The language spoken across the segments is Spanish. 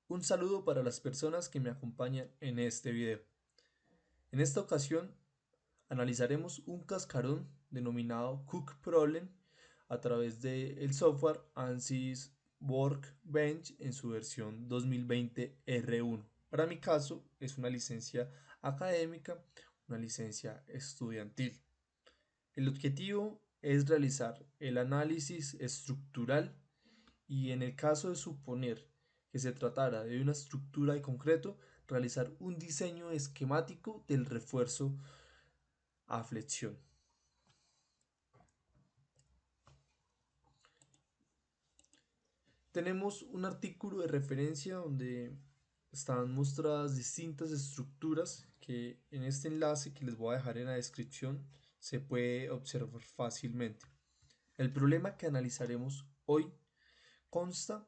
Un saludo para las personas que me acompañan en este video. En esta ocasión analizaremos un cascarón denominado Cook Problem a través del software ANSYS Workbench en su versión 2020 R1. Para mi caso es una licencia académica, una licencia estudiantil. El objetivo es realizar el análisis estructural y en el caso de suponer que se tratara de una estructura de concreto, realizar un diseño esquemático del refuerzo a flexión. Tenemos un artículo de referencia donde están mostradas distintas estructuras que en este enlace que les voy a dejar en la descripción se puede observar fácilmente. El problema que analizaremos hoy consta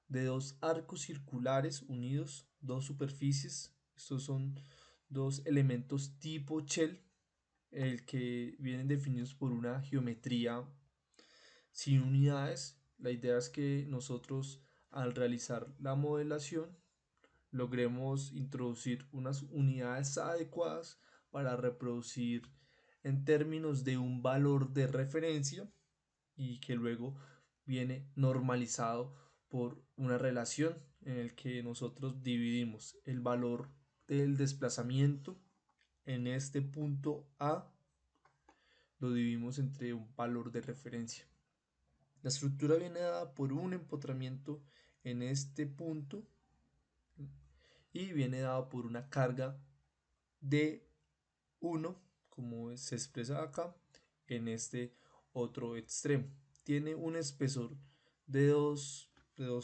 de dos arcos circulares unidos, dos superficies. Estos son dos elementos tipo shell, el que vienen definidos por una geometría sin unidades. La idea es que nosotros al realizar la modelación logremos introducir unas unidades adecuadas para reproducir en términos de un valor de referencia y que luego viene normalizado por una relación en el que nosotros dividimos el valor del desplazamiento en este punto A, lo dividimos entre un valor de referencia. La estructura viene dada por un empotramiento en este punto y viene dada por una carga de 1, como se expresa acá, en este otro extremo. Tiene un espesor de dos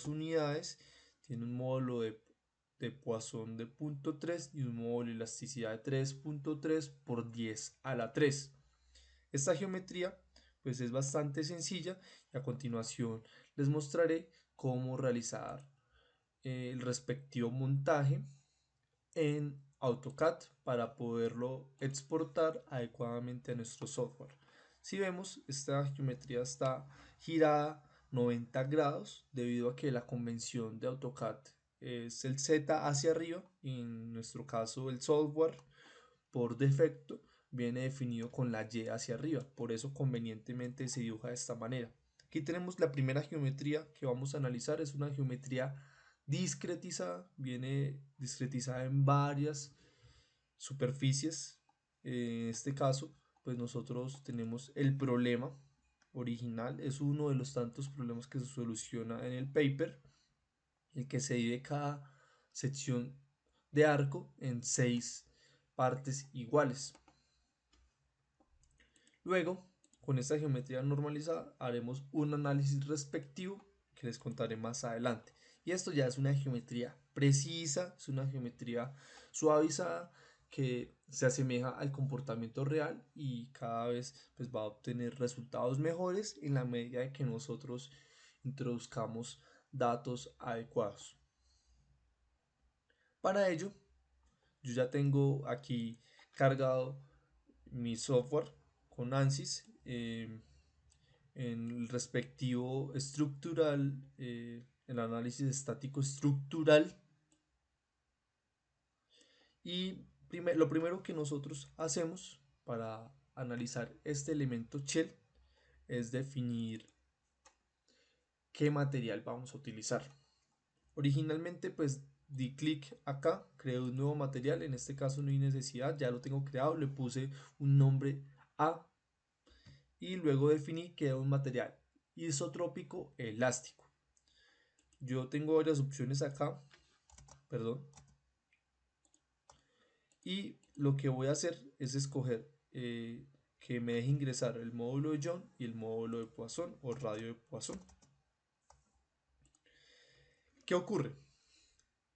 unidades, tiene un módulo de Poisson de 0.3 y un módulo de elasticidad de 3.3 por 10 a la 3. Esta geometría pues es bastante sencilla y a continuación les mostraré cómo realizar el respectivo montaje en AutoCAD para poderlo exportar adecuadamente a nuestro software. Si vemos, esta geometría está girada 90 grados debido a que la convención de AutoCAD es el Z hacia arriba y en nuestro caso el software por defecto viene definido con la Y hacia arriba, por eso convenientemente se dibuja de esta manera. Aquí tenemos la primera geometría que vamos a analizar, es una geometría discretizada, viene discretizada en varias superficies. En este caso, pues nosotros tenemos el problema original, es uno de los tantos problemas que se soluciona en el paper, el que se divide cada sección de arco en 6 partes iguales. Luego, con esta geometría normalizada, haremos un análisis respectivo que les contaré más adelante. Y esto ya es una geometría precisa, es una geometría suavizada que se asemeja al comportamiento real y cada vez pues, va a obtener resultados mejores en la medida de que nosotros introduzcamos datos adecuados. Para ello, yo ya tengo aquí cargado mi software con ANSYS en el respectivo estructural, el análisis estático estructural. Y lo primero que nosotros hacemos para analizar este elemento shell es definir qué material vamos a utilizar. Originalmente pues di clic acá, creé un nuevo material, en este caso no hay necesidad, ya lo tengo creado, le puse un nombre A y luego definí que era un material isotrópico elástico. Yo tengo varias opciones acá, perdón, y lo que voy a hacer es escoger que me deje ingresar el módulo de Young y el módulo de Poisson o radio de Poisson. ¿Qué ocurre?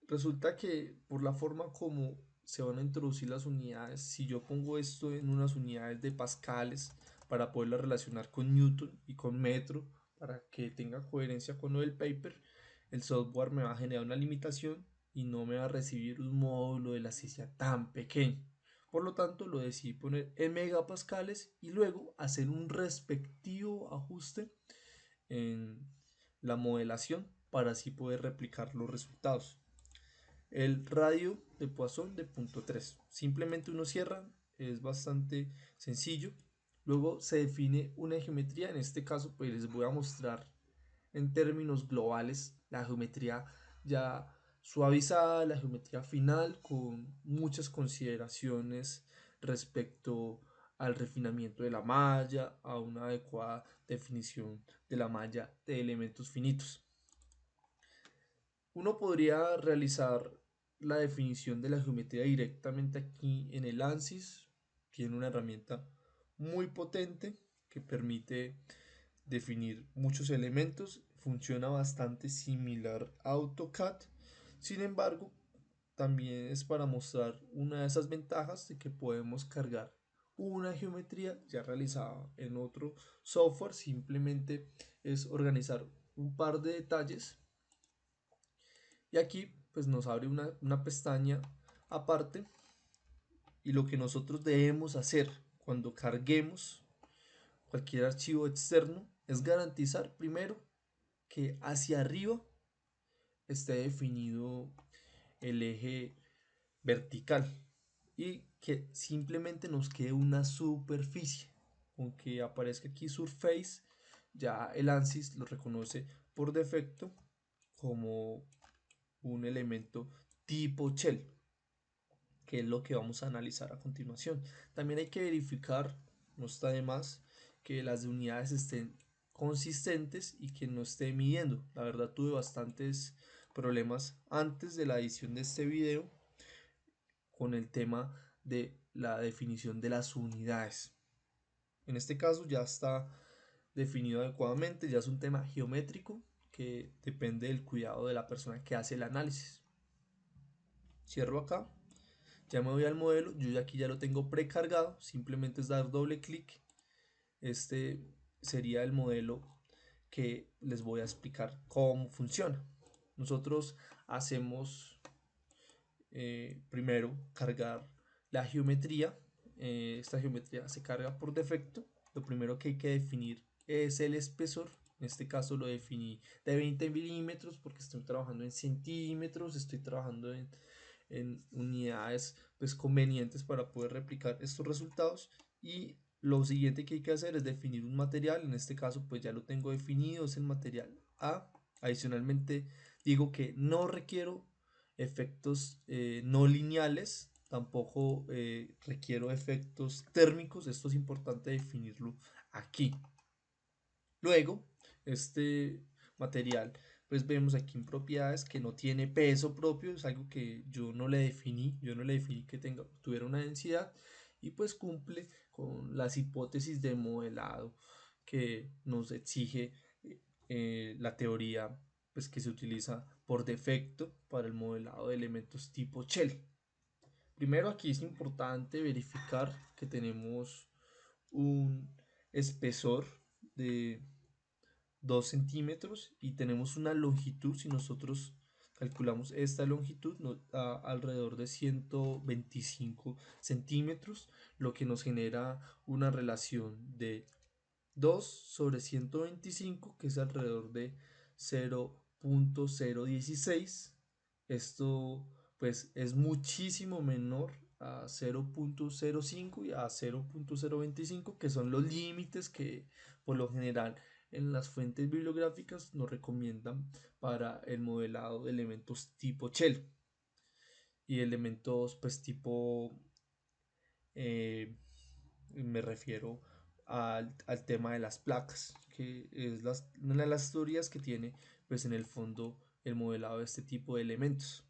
Resulta que por la forma como se van a introducir las unidades, si yo pongo esto en unas unidades de pascales para poderlo relacionar con Newton y con metro, para que tenga coherencia con lo del paper, el software me va a generar una limitación y no me va a recibir un módulo de elasticidad tan pequeño. Por lo tanto, lo decidí poner en megapascales y luego hacer un respectivo ajuste en la modelación para así poder replicar los resultados. el radio de Poisson de punto 3. Simplemente uno cierra, es bastante sencillo. Luego se define una geometría, en este caso pues les voy a mostrar en términos globales la geometría ya suavizada, la geometría final con muchas consideraciones respecto al refinamiento de la malla, a una adecuada definición de la malla de elementos finitos. Uno podría realizar la definición de la geometría directamente aquí en el ANSYS. Tiene una herramienta muy potente que permite definir muchos elementos. Funciona bastante similar a AutoCAD. Sin embargo, también es para mostrar una de esas ventajas de que podemos cargar una geometría ya realizada en otro software. Simplemente es organizar un par de detalles y aquí pues nos abre una pestaña aparte, y lo que nosotros debemos hacer cuando carguemos cualquier archivo externo es garantizar primero que hacia arriba esté definido el eje vertical y que simplemente nos quede una superficie. Aunque aparezca aquí Surface, ya el ANSYS lo reconoce por defecto como un elemento tipo shell, que es lo que vamos a analizar a continuación. También hay que verificar, no está de más, que las unidades estén consistentes y que no esté midiendo. La verdad tuve bastantes problemas antes de la edición de este video con el tema de la definición de las unidades. En este caso ya está definido adecuadamente, ya es un tema geométrico que depende del cuidado de la persona que hace el análisis. Cierro acá, ya me voy al modelo, yo ya aquí ya lo tengo precargado, simplemente es dar doble clic. Este sería el modelo que les voy a explicar cómo funciona. Nosotros hacemos primero cargar la geometría. Esta geometría se carga por defecto. Lo primero que hay que definir es el espesor. En este caso lo definí de 20 milímetros porque estoy trabajando en centímetros, estoy trabajando en unidades pues convenientes para poder replicar estos resultados. Y lo siguiente que hay que hacer es definir un material. En este caso pues ya lo tengo definido, es el material A. Adicionalmente digo que no requiero efectos no lineales, tampoco requiero efectos térmicos. Esto es importante definirlo aquí. Luego, este material, pues vemos aquí en propiedades que no tiene peso propio, es algo que yo no le definí que tuviera una densidad, y pues cumple con las hipótesis de modelado que nos exige la teoría pues que se utiliza por defecto para el modelado de elementos tipo shell. Primero aquí es importante verificar que tenemos un espesor de 2 centímetros y tenemos una longitud. Si nosotros calculamos esta longitud nos da alrededor de 125 centímetros, lo que nos genera una relación de 2 sobre 125, que es alrededor de 0.016. Esto pues es muchísimo menor a 0.05 y a 0.025, que son los límites que por lo general en las fuentes bibliográficas nos recomiendan para el modelado de elementos tipo shell y elementos pues tipo eh, me refiero al tema de las placas, que es una de las teorías que tiene pues en el fondo el modelado de este tipo de elementos.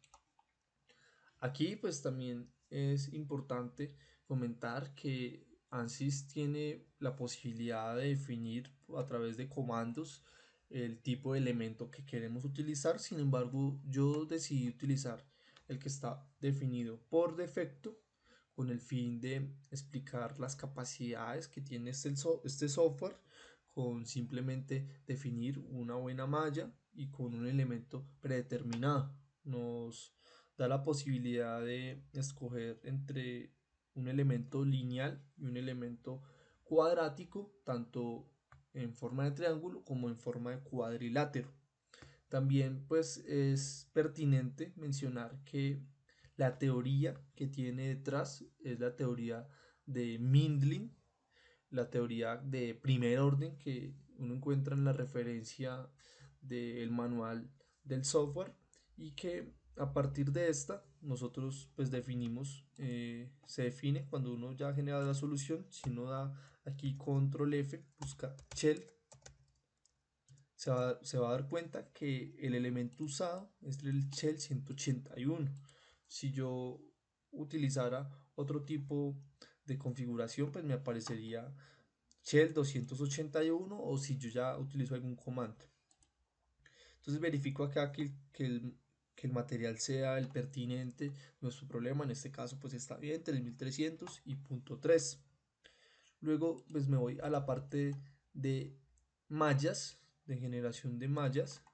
Aquí pues también es importante comentar que ANSYS tiene la posibilidad de definir a través de comandos el tipo de elemento que queremos utilizar. Sin embargo, yo decidí utilizar el que está definido por defecto con el fin de explicar las capacidades que tiene este software, con simplemente definir una buena malla y con un elemento predeterminado. Nos da la posibilidad de escoger entre un elemento lineal y un elemento cuadrático, tanto en forma de triángulo como en forma de cuadrilátero. También pues es pertinente mencionar que la teoría que tiene detrás es la teoría de Mindlin, la teoría de primer orden que uno encuentra en la referencia del manual del software y que a partir de esta nosotros pues definimos, se define cuando uno ya genera la solución, si uno da aquí control F, busca shell, se va a dar cuenta que el elemento usado es el shell 181. Si yo utilizara otro tipo de configuración, pues me aparecería shell 281 o si yo ya utilizo algún comando. Entonces verifico acá que el material sea el pertinente. Nuestro problema en este caso pues está bien, 3300 y punto 3. Luego pues me voy a la parte de mallas, de generación de mallas,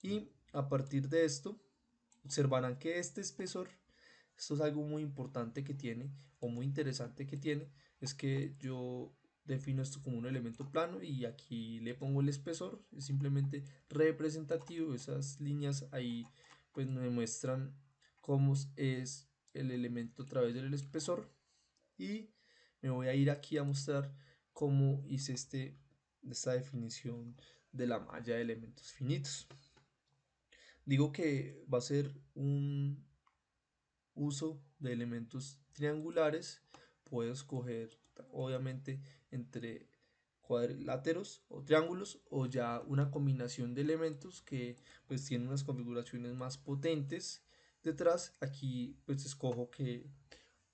y a partir de esto observarán que este espesor, esto es algo muy importante que tiene o muy interesante que tiene, es que yo defino esto como un elemento plano y aquí le pongo el espesor, es simplemente representativo, esas líneas ahí pues me muestran cómo es el elemento a través del espesor y me voy a ir aquí a mostrar cómo hice esta definición de la malla de elementos finitos. Digo que va a ser un uso de elementos triangulares. Puedo escoger obviamente entre cuadriláteros o triángulos o ya una combinación de elementos que pues tienen unas configuraciones más potentes detrás. Aquí pues escojo que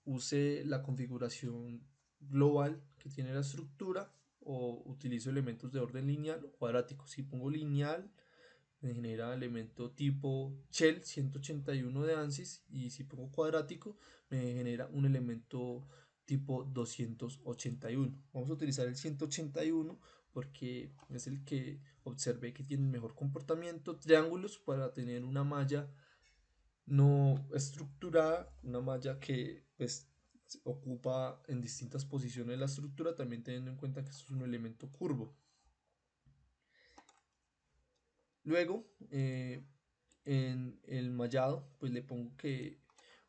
use la configuración global que tiene la estructura o utilizo elementos de orden lineal o cuadrático. Si pongo lineal me genera elemento tipo shell 181 de ANSYS y si pongo cuadrático me genera un elemento tipo 281. Vamos a utilizar el 181 porque es el que observé que tiene el mejor comportamiento. Triángulos para tener una malla no estructurada, una malla que pues ocupa en distintas posiciones la estructura, también teniendo en cuenta que esto es un elemento curvo. Luego, en el mallado, pues le pongo que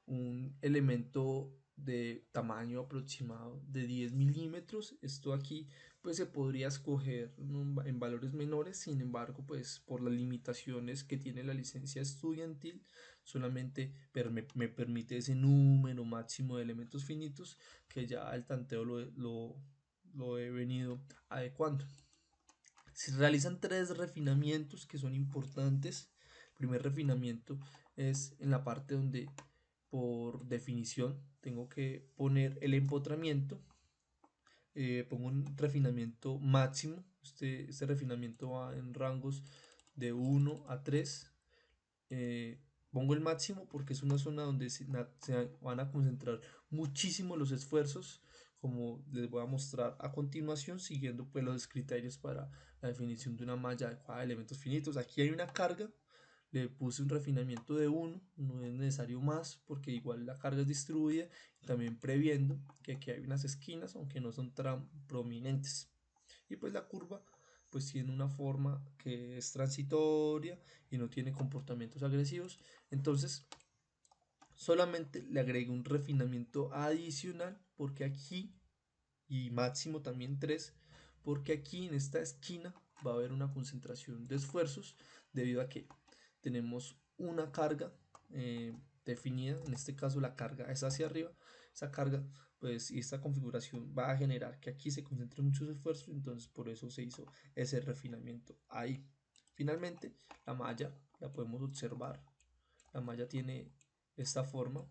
un elemento de tamaño aproximado de 10 milímetros. Esto aquí pues se podría escoger en valores menores, sin embargo pues por las limitaciones que tiene la licencia estudiantil solamente me permite ese número máximo de elementos finitos que ya el tanteo lo he venido adecuando. Se realizan tres refinamientos que son importantes. El primer refinamiento es en la parte donde por definición tengo que poner el empotramiento. Pongo un refinamiento máximo. Este refinamiento va en rangos de 1 a 3. eh, Pongo el máximo porque es una zona donde se van a concentrar muchísimo los esfuerzos, como les voy a mostrar a continuación, siguiendo pues los criterios para la definición de una malla adecuada de elementos finitos. Aquí hay una carga, le puse un refinamiento de 1, no es necesario más porque igual la carga es distribuida, y también previendo que aquí hay unas esquinas, aunque no son tan prominentes. Y pues la curva pues tiene una forma que es transitoria y no tiene comportamientos agresivos. Entonces solamente le agrego un refinamiento adicional porque aquí, y máximo también 3, porque aquí en esta esquina va a haber una concentración de esfuerzos debido a que tenemos una carga definida, en este caso la carga es hacia arriba, esa carga pues y esta configuración va a generar que aquí se concentren muchos esfuerzos, entonces por eso se hizo ese refinamiento ahí. Finalmente la malla la podemos observar, la malla tiene esta forma,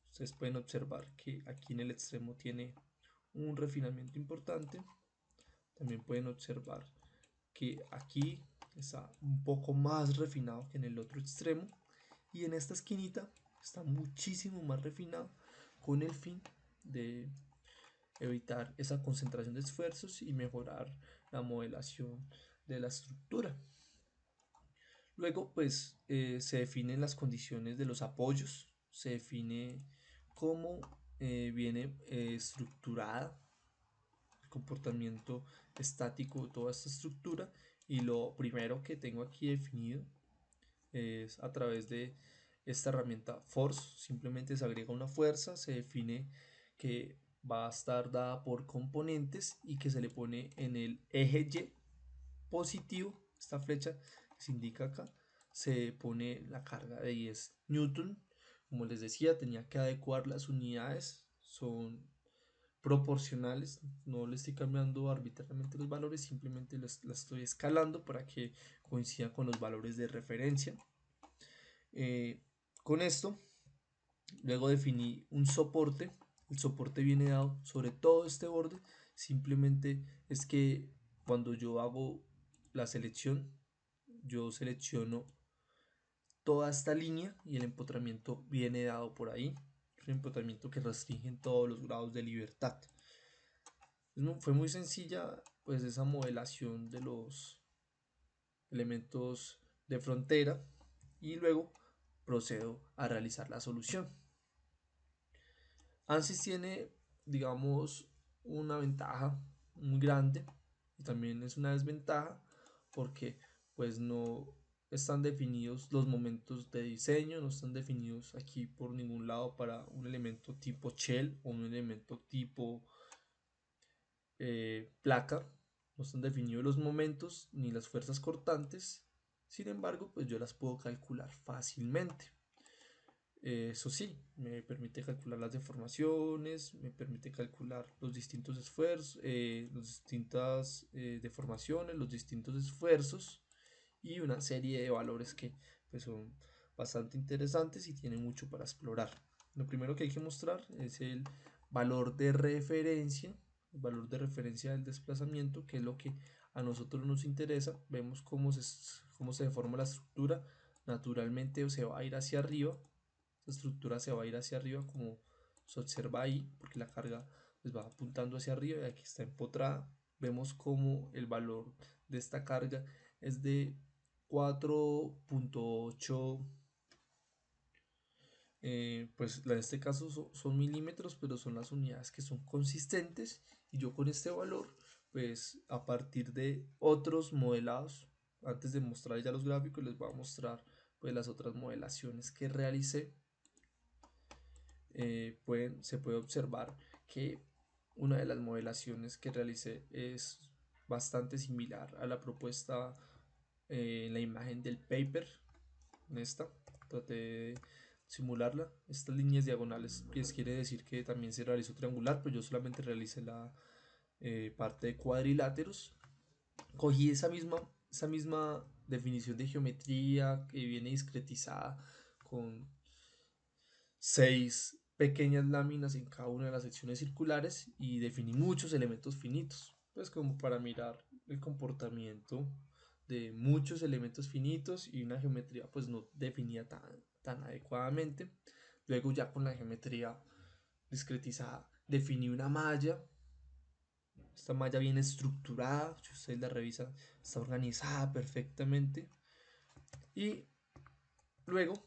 ustedes pueden observar que aquí en el extremo tiene un refinamiento importante, también pueden observar que aquí está un poco más refinado que en el otro extremo y en esta esquinita está muchísimo más refinado con el fin de evitar esa concentración de esfuerzos y mejorar la modelación de la estructura. Luego pues se definen las condiciones de los apoyos, se define cómo viene estructurada el comportamiento estático de toda esta estructura Y lo primero que tengo aquí definido es a través de esta herramienta force. Simplemente se agrega una fuerza, se define que va a estar dada por componentes y que se le pone en el eje Y positivo, esta flecha que se indica acá, se pone la carga de 10 newton. Como les decía, tenía que adecuar las unidades, son proporcionales, no le estoy cambiando arbitrariamente los valores, simplemente las estoy escalando para que coincidan con los valores de referencia. Con esto, luego definí un soporte. El soporte viene dado sobre todo este borde. Simplemente es que cuando yo hago la selección, yo selecciono toda esta línea y el empotramiento viene dado por ahí. Es un empotramiento que restringe todos los grados de libertad. Fue muy sencilla pues esa modelación de los elementos de frontera y luego procedo a realizar la solución. ANSYS tiene, digamos, una ventaja muy grande y también es una desventaja porque pues no están definidos los momentos de diseño, no están definidos aquí por ningún lado para un elemento tipo shell o un elemento tipo placa, no están definidos los momentos ni las fuerzas cortantes. Sin embargo, pues yo las puedo calcular fácilmente. Eso sí, me permite calcular las deformaciones, me permite calcular los distintos esfuerzos, las distintas deformaciones, los distintos esfuerzos y una serie de valores que pues, son bastante interesantes y tienen mucho para explorar. Lo primero que hay que mostrar es el valor de referencia, el valor de referencia del desplazamiento, que es lo que a nosotros nos interesa. Vemos cómo se deforma la estructura, naturalmente se va a ir hacia arriba, esta estructura se va a ir hacia arriba como se observa ahí, porque la carga pues, va apuntando hacia arriba y aquí está empotrada. Vemos como el valor de esta carga es de 4.8, pues en este caso son milímetros, pero son las unidades que son consistentes y yo con este valor, pues a partir de otros modelados, antes de mostrar ya los gráficos, les voy a mostrar pues las otras modelaciones que realicé. Se puede observar que una de las modelaciones que realicé es bastante similar a la propuesta en la imagen del paper. En esta traté de simularla. Estas líneas diagonales pues quiere decir que también se realizó triangular, pero yo solamente realicé la parte de cuadriláteros. Cogí esa misma definición de geometría que viene discretizada con 6 pequeñas láminas en cada una de las secciones circulares y definí muchos elementos finitos, pues como para mirar el comportamiento de muchos elementos finitos y una geometría pues no definida tan adecuadamente. Luego ya con la geometría discretizada definí una malla. Esta malla viene estructurada, si ustedes la revisan, está organizada perfectamente. Y luego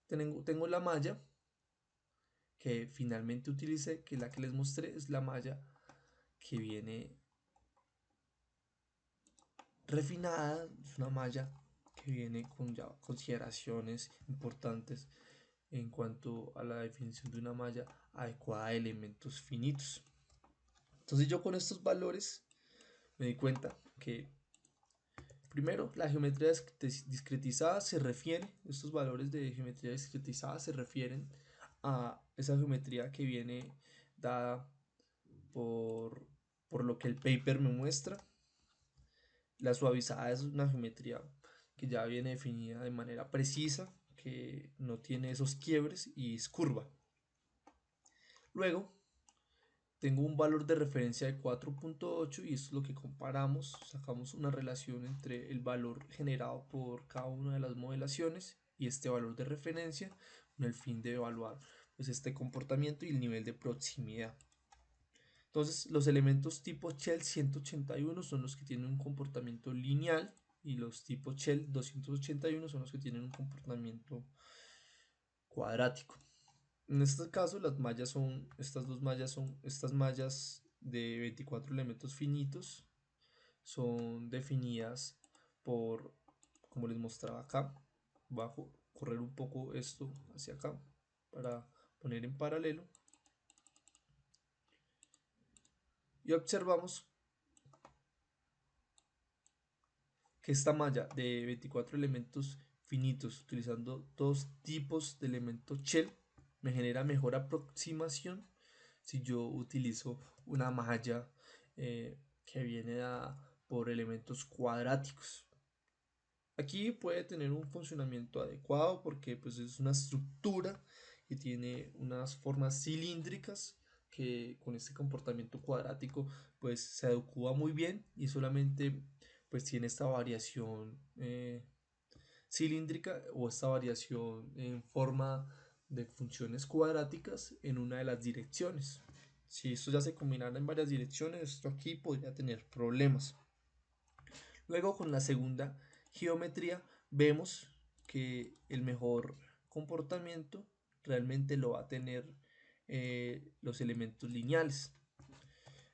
tengo la malla que finalmente utilicé, que la que les mostré es la malla que viene refinada, es una malla que viene con ya consideraciones importantes en cuanto a la definición de una malla adecuada a elementos finitos. Entonces yo con estos valores me di cuenta que primero la geometría discretizada se refiere, estos valores de geometría discretizada se refieren a esa geometría que viene dada por, por lo que el paper me muestra. La suavizada es una geometría que ya viene definida de manera precisa, que no tiene esos quiebres y es curva. Luego tengo un valor de referencia de 4.8 y esto es lo que comparamos, sacamos una relación entre el valor generado por cada una de las modelaciones y este valor de referencia con el fin de evaluar pues, este comportamiento y el nivel de proximidad. Entonces, los elementos tipo Shell 181 son los que tienen un comportamiento lineal y los tipo Shell 281 son los que tienen un comportamiento cuadrático. En este caso, estas mallas de 24 elementos finitos son definidas por, como les mostraba acá. Voy a correr un poco esto hacia acá para poner en paralelo y observamos que esta malla de 24 elementos finitos utilizando dos tipos de elementos shell me genera mejor aproximación si yo utilizo una malla que viene dada por elementos cuadráticos. Aquí puede tener un funcionamiento adecuado porque pues es una estructura que tiene unas formas cilíndricas que con este comportamiento cuadrático pues se adecua muy bien y solamente pues tiene esta variación cilíndrica o esta variación en forma de funciones cuadráticas en una de las direcciones. Si esto ya se combinara en varias direcciones, esto aquí podría tener problemas. Luego con la segunda geometría vemos que el mejor comportamiento realmente lo va a tener los elementos lineales.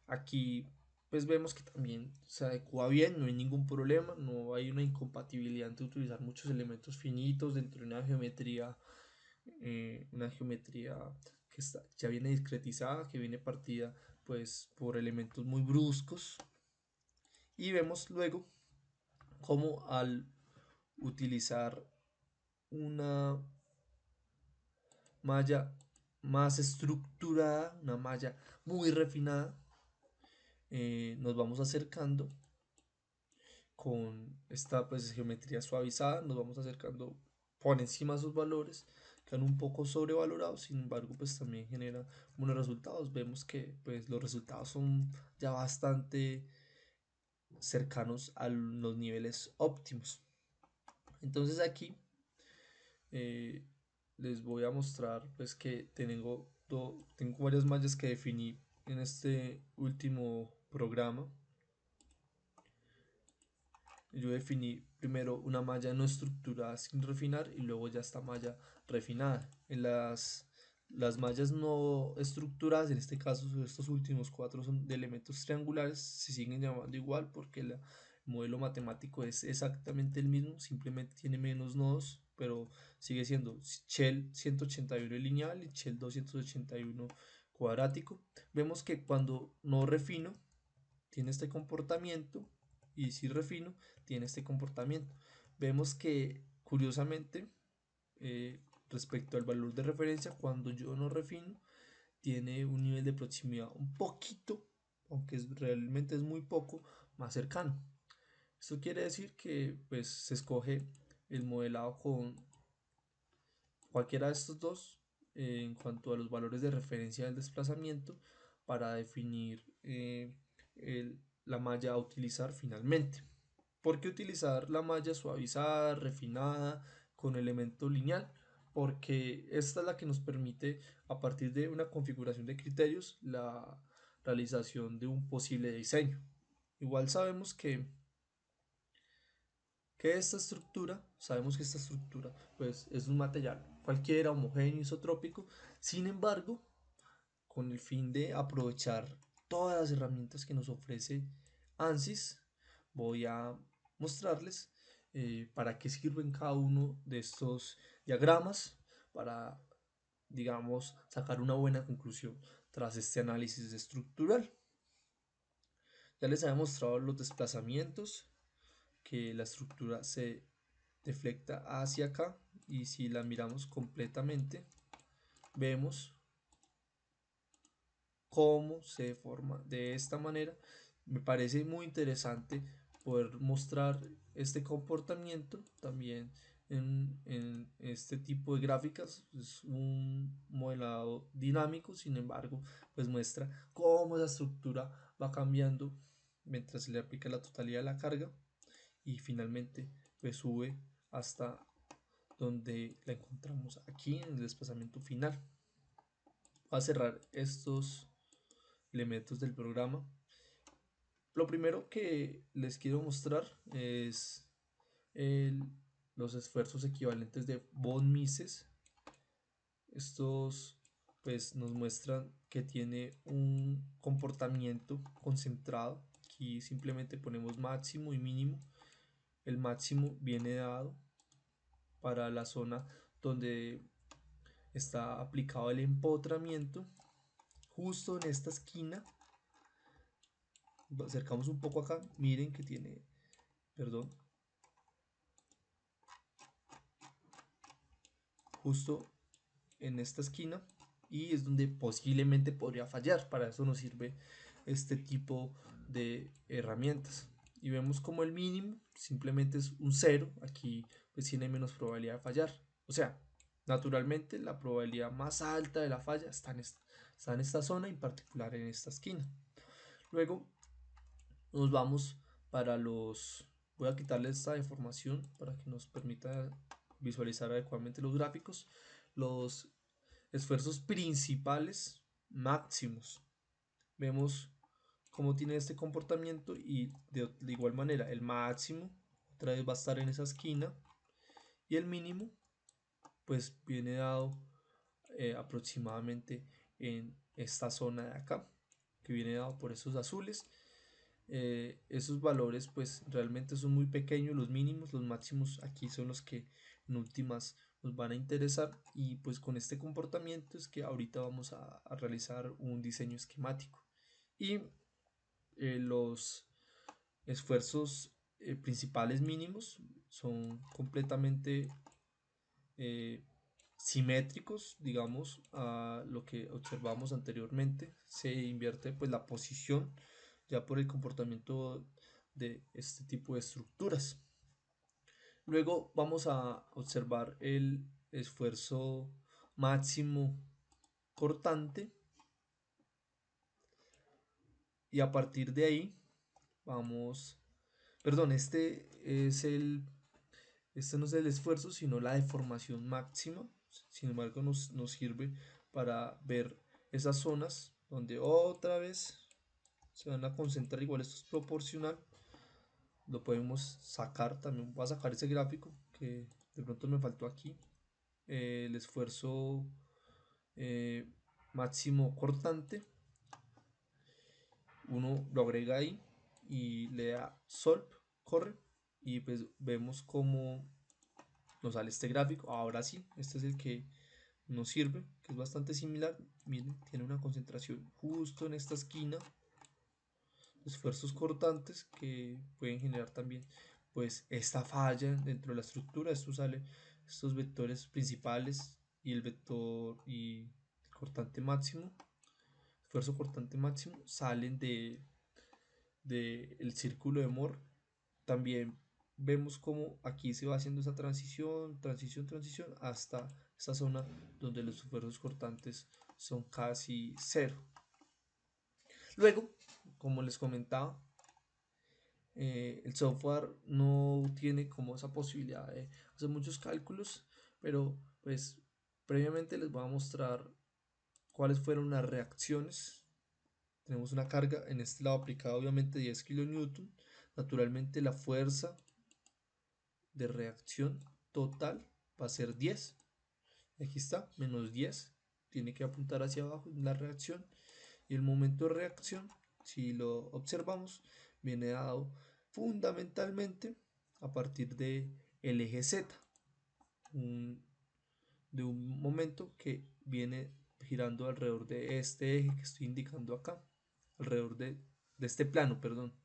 Aquí pues vemos que también se adecua bien, no hay ningún problema, no hay una incompatibilidad entre utilizar muchos elementos finitos dentro de una geometría que ya viene discretizada, que viene partida pues por elementos muy bruscos. Y vemos luego cómo al utilizar una malla más estructurada, una malla muy refinada, nos vamos acercando con esta pues geometría suavizada, nos vamos acercando por encima de sus valores, quedan un poco sobrevalorados, sin embargo pues también genera buenos resultados. Vemos que pues los resultados son ya bastante cercanos a los niveles óptimos. Entonces aquí eh, les voy a mostrar pues que tengo varias mallas que definí en este último programa. Yo definí primero una malla no estructurada sin refinar y luego ya esta malla refinada. En las mallas no estructuradas, en este caso estos últimos cuatro son de elementos triangulares, se siguen llamando igual porque el modelo matemático es exactamente el mismo, simplemente tiene menos nodos, pero sigue siendo Shell 181 lineal y Shell 281 cuadrático. Vemos que cuando no refino tiene este comportamiento y si refino tiene este comportamiento. Vemos que curiosamente respecto al valor de referencia, cuando yo no refino tiene un nivel de proximidad un poquito, aunque realmente es muy poco, más cercano. Esto quiere decir que pues se escoge el modelado con cualquiera de estos dos en cuanto a los valores de referencia del desplazamiento para definir la malla a utilizar finalmente. ¿Por qué utilizar la malla suavizada, refinada, con elemento lineal? Porque esta es la que nos permite, a partir de una configuración de criterios, la realización de un posible diseño. Igual sabemos que esta estructura pues, es un material cualquiera, homogéneo, isotrópico. Sin embargo, con el fin de aprovechar todas las herramientas que nos ofrece ANSYS, voy a mostrarles para qué sirven cada uno de estos diagramas para, digamos, sacar una buena conclusión tras este análisis estructural. Ya les había mostrado los desplazamientos, que la estructura se deflecta hacia acá y si la miramos completamente vemos cómo se forma de esta manera. Me parece muy interesante poder mostrar este comportamiento también en este tipo de gráficas. Es un modelado dinámico, sin embargo pues muestra cómo esa estructura va cambiando mientras se le aplica la totalidad de la carga y finalmente pues sube hasta donde la encontramos aquí en el desplazamiento final. Voy a cerrar estos elementos del programa. Lo primero que les quiero mostrar es el- los esfuerzos equivalentes de von Mises. Estos pues nos muestran que tiene un comportamiento concentrado Aquí simplemente ponemos máximo y mínimo. El máximo viene dado para la zona donde está aplicado el empotramiento. Justo en esta esquina, acercamos un poco acá, miren que tiene, perdón, justo en esta esquina, y es donde posiblemente podría fallar. Para eso nos sirve este tipo de herramientas. Y vemos como el mínimo simplemente es un 0. Aquí pues tiene menos probabilidad de fallar. O sea, naturalmente la probabilidad más alta de la falla está en esta zona, en particular en esta esquina. Luego nos vamos para los... Voy a quitarle esta deformación para que nos permita visualizar adecuadamente los gráficos. Los esfuerzos principales máximos. Vemos cómo tiene este comportamiento, y de igual manera el máximo otra vez va a estar en esa esquina, y el mínimo pues viene dado aproximadamente en esta zona de acá, que viene dado por esos azules. Esos valores pues realmente son muy pequeños, los mínimos. Los máximos aquí son los que en últimas nos van a interesar, y pues con este comportamiento es que ahorita vamos a realizar un diseño esquemático. Y los esfuerzos principales mínimos son completamente eh, simétricos, digamos, a lo que observamos anteriormente. Se invierte pues la posición ya por el comportamiento de este tipo de estructuras. Luego vamos a observar el esfuerzo máximo cortante, y a partir de ahí vamos, perdón, este no es el esfuerzo, sino la deformación máxima. Sin embargo, nos sirve para ver esas zonas donde otra vez se van a concentrar. Igual esto es proporcional, lo podemos sacar. También voy a sacar ese gráfico que de pronto me faltó aquí. El esfuerzo eh, máximo cortante, uno lo agrega ahí y le da solve, corre, y pues vemos cómo nos sale este gráfico. Ahora sí, este es el que nos sirve, que es bastante similar. Miren, tiene una concentración justo en esta esquina, esfuerzos cortantes que pueden generar también pues esta falla dentro de la estructura. Esto sale, estos vectores principales y el vector y el cortante máximo, esfuerzo cortante máximo, salen de el círculo de Moore. También vemos cómo aquí se va haciendo esa transición hasta esta zona donde los esfuerzos cortantes son casi cero. Luego, como les comentaba, el software no tiene como esa posibilidad de hacer muchos cálculos, pero pues previamente les voy a mostrar cuáles fueron las reacciones. Tenemos una carga en este lado aplicada, obviamente 10 kN. Naturalmente la fuerza de reacción total va a ser 10. Aquí está, menos 10. Tiene que apuntar hacia abajo la reacción. Y el momento de reacción, si lo observamos, viene dado fundamentalmente a partir de el eje Z. De un momento que viene girando alrededor de este eje que estoy indicando acá. Alrededor de este plano, perdón.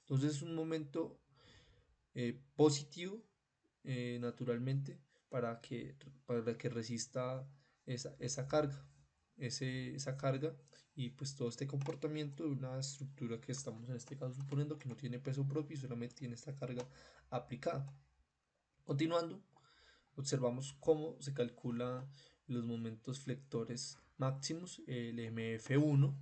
Entonces es un momento positivo, naturalmente, para que resista esa carga, esa carga, y pues todo este comportamiento de una estructura que estamos en este caso suponiendo que no tiene peso propio y solamente tiene esta carga aplicada. Continuando, observamos cómo se calcula los momentos flectores máximos, el MF1.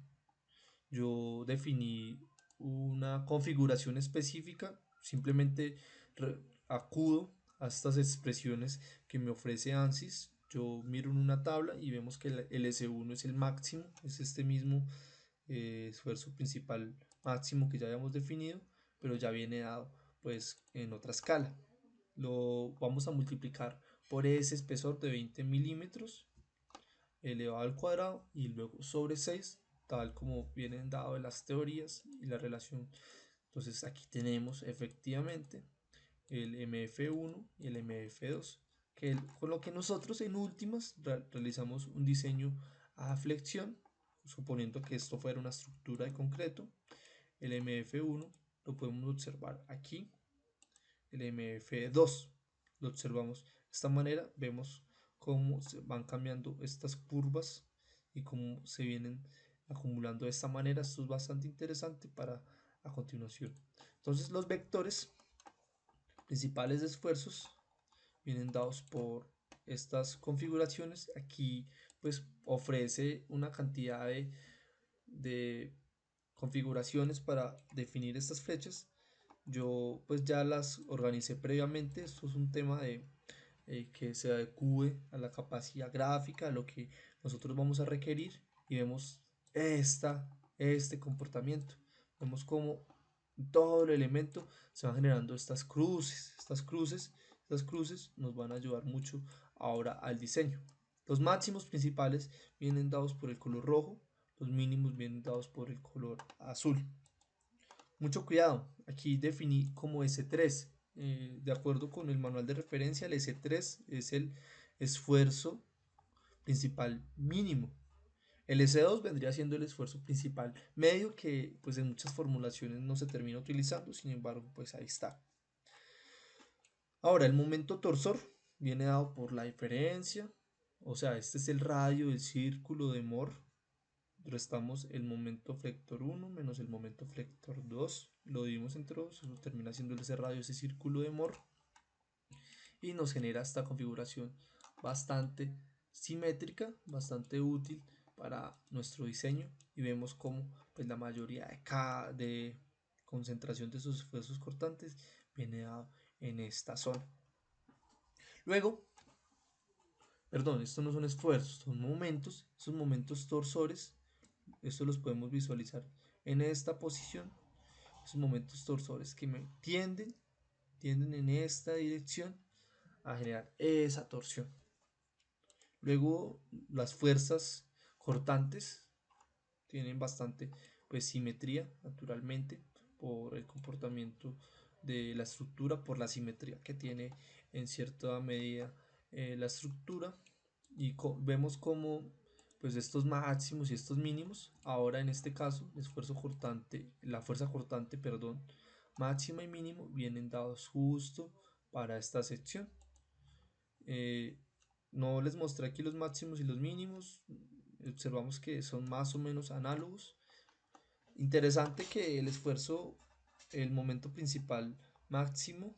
Yo definí una configuración específica, simplemente acudo a estas expresiones que me ofrece ANSYS. Yo miro en una tabla y vemos que el S1 es el máximo, es este mismo esfuerzo principal máximo que ya habíamos definido, pero ya viene dado pues en otra escala. Lo vamos a multiplicar por ese espesor de 20 milímetros elevado al cuadrado y luego sobre 6, tal como vienen dado en las teorías y la relación. Entonces aquí tenemos efectivamente el MF1 y el MF2, con lo que nosotros en últimas realizamos un diseño a flexión, suponiendo que esto fuera una estructura de concreto. El MF1 lo podemos observar aquí, el MF2 lo observamos de esta manera, vemos cómo se van cambiando estas curvas y cómo se vienen acumulando de esta manera. Esto es bastante interesante para a continuación. Entonces los vectores principales de esfuerzos vienen dados por estas configuraciones. Aquí pues ofrece una cantidad de configuraciones para definir estas flechas. Yo pues ya las organicé previamente. Esto es un tema de que se adecue a la capacidad gráfica, a lo que nosotros vamos a requerir, y vemos este comportamiento. Vemos cómo todo el elemento se van generando estas cruces nos van a ayudar mucho ahora al diseño. Los máximos principales vienen dados por el color rojo, los mínimos vienen dados por el color azul. Mucho cuidado, aquí definí como S3. De acuerdo con el manual de referencia, el S3 es el esfuerzo principal mínimo. El S2 vendría siendo el esfuerzo principal medio, que pues en muchas formulaciones no se termina utilizando, sin embargo pues ahí está. Ahora el momento torsor viene dado por la diferencia, o sea, este es el radio del círculo de Moore. Restamos el momento flector 1 menos el momento flector 2, lo dividimos entre 2, eso termina siendo ese radio, ese círculo de Moore, y nos genera esta configuración bastante simétrica, bastante útil para nuestro diseño. Y vemos como pues la mayoría de concentración de esos esfuerzos cortantes viene dado en esta zona. Luego, perdón, estos no son esfuerzos, son momentos. Esos momentos torsores, estos los podemos visualizar en esta posición. Esos momentos torsores que tienden en esta dirección a generar esa torsión. Luego, las fuerzas cortantes tienen bastante pues simetría, naturalmente, por el comportamiento de la estructura, por la simetría que tiene en cierta medida la estructura, y vemos como pues estos máximos y estos mínimos, ahora en este caso el esfuerzo cortante, la fuerza cortante, perdón, máxima y mínimo vienen dados justo para esta sección. No les mostré aquí los máximos y los mínimos, observamos que son más o menos análogos. Interesante que el esfuerzo, el momento principal máximo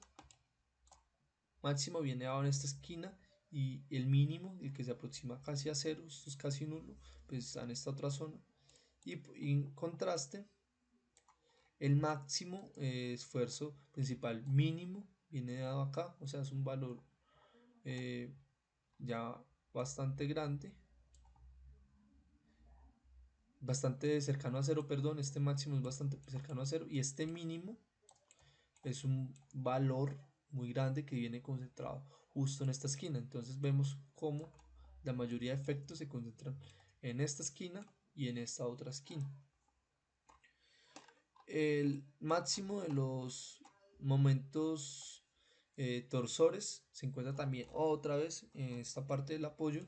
viene dado en esta esquina, y el mínimo, el que se aproxima casi a cero, esto es casi nulo, pues está en esta otra zona. Y en contraste, el máximo esfuerzo principal mínimo viene dado acá, o sea, es un valor eh, ya bastante grande, bastante cercano a cero, perdón. Este máximo es bastante cercano a cero, y este mínimo es un valor muy grande que viene concentrado justo en esta esquina. Entonces vemos cómo la mayoría de efectos se concentran en esta esquina y en esta otra esquina. El máximo de los momentos torsores se encuentra también otra vez en esta parte del apoyo,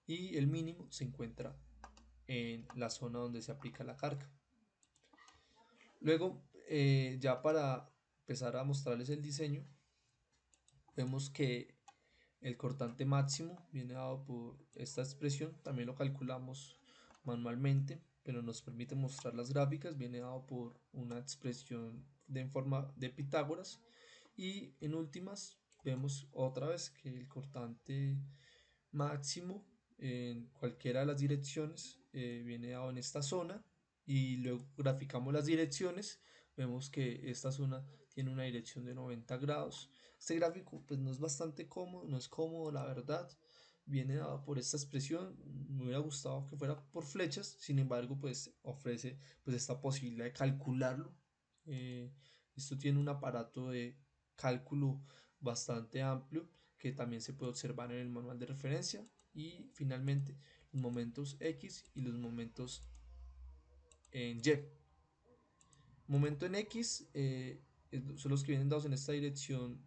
y el mínimo se encuentra en la zona donde se aplica la carga. Luego, ya para empezar a mostrarles el diseño, vemos que el cortante máximo viene dado por esta expresión, también lo calculamos manualmente, pero nos permite mostrar las gráficas. Viene dado por una expresión en forma de Pitágoras, y en últimas vemos otra vez que el cortante máximo en cualquiera de las direcciones viene dado en esta zona, y luego graficamos las direcciones. Vemos que esta zona tiene una dirección de 90 grados. Este gráfico pues no es bastante cómodo, no es cómodo la verdad, viene dado por esta expresión. Me hubiera gustado que fuera por flechas, sin embargo pues ofrece pues esta posibilidad de calcularlo. Eh, Esto tiene un aparato de cálculo bastante amplio que también se puede observar en el manual de referencia. Y finalmente los momentos X y los momentos en Y. Momento en X son los que vienen dados en esta dirección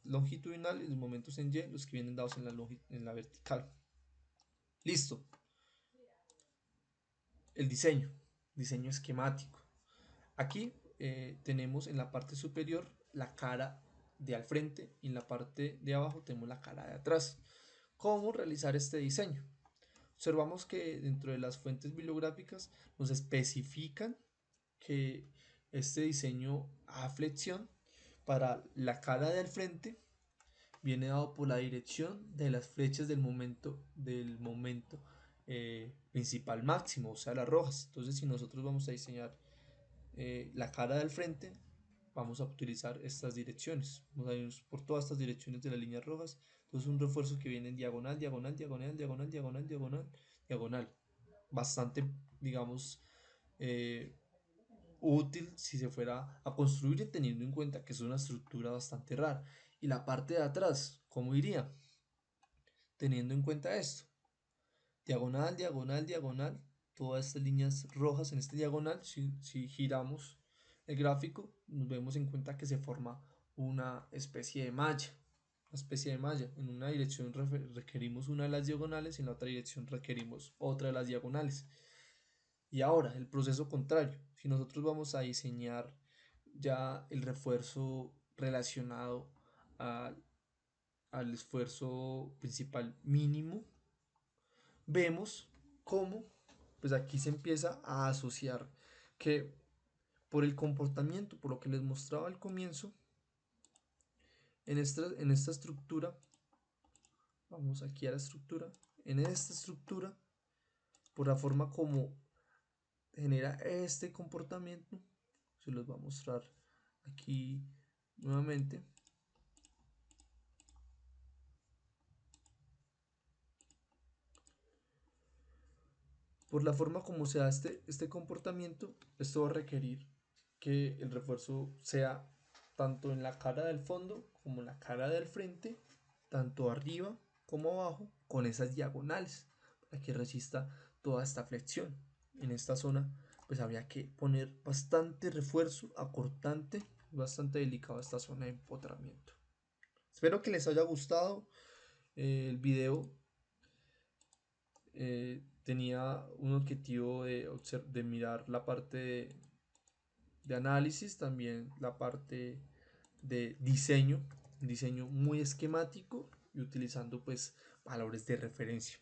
longitudinal, y los momentos en Y los que vienen dados en la vertical. Listo. El diseño esquemático. Aquí tenemos en la parte superior la cara de al frente y en la parte de abajo tenemos la cara de atrás. ¿Cómo realizar este diseño? Observamos que dentro de las fuentes bibliográficas nos especifican que este diseño a flexión para la cara del frente viene dado por la dirección de las flechas del momento principal máximo, o sea, las rojas. Entonces, si nosotros vamos a diseñar la cara del frente, vamos a utilizar estas direcciones. Vamos a irnos por todas estas direcciones de las líneas rojas. Entonces, un refuerzo que viene en diagonal, diagonal, diagonal, diagonal, diagonal, diagonal, diagonal. Bastante, digamos, eh, útil si se fuera a construir, teniendo en cuenta que es una estructura bastante rara. Y la parte de atrás, ¿cómo iría? Teniendo en cuenta esto, diagonal, diagonal, diagonal, todas estas líneas rojas en este diagonal, si giramos el gráfico, nos vemos en cuenta que se forma una especie de malla. Una especie de malla. En una dirección requerimos una de las diagonales y en la otra dirección requerimos otra de las diagonales. Y ahora, el proceso contrario. Si nosotros vamos a diseñar ya el refuerzo relacionado a- al esfuerzo principal mínimo, vemos cómo pues aquí se empieza a asociar que por el comportamiento, por lo que les mostraba al comienzo, en esta estructura, vamos aquí a la estructura, en esta estructura, por la forma como genera este comportamiento, se los va a mostrar aquí nuevamente. Por la forma como se da este comportamiento, esto va a requerir que el refuerzo sea tanto en la cara del fondo como en la cara del frente, tanto arriba como abajo, con esas diagonales, para que resista toda esta flexión. En esta zona, pues había que poner bastante refuerzo acortante, bastante delicado esta zona de empotramiento. Espero que les haya gustado el video. Tenía un objetivo de mirar la parte de análisis, también la parte de diseño, un diseño muy esquemático y utilizando pues valores de referencia.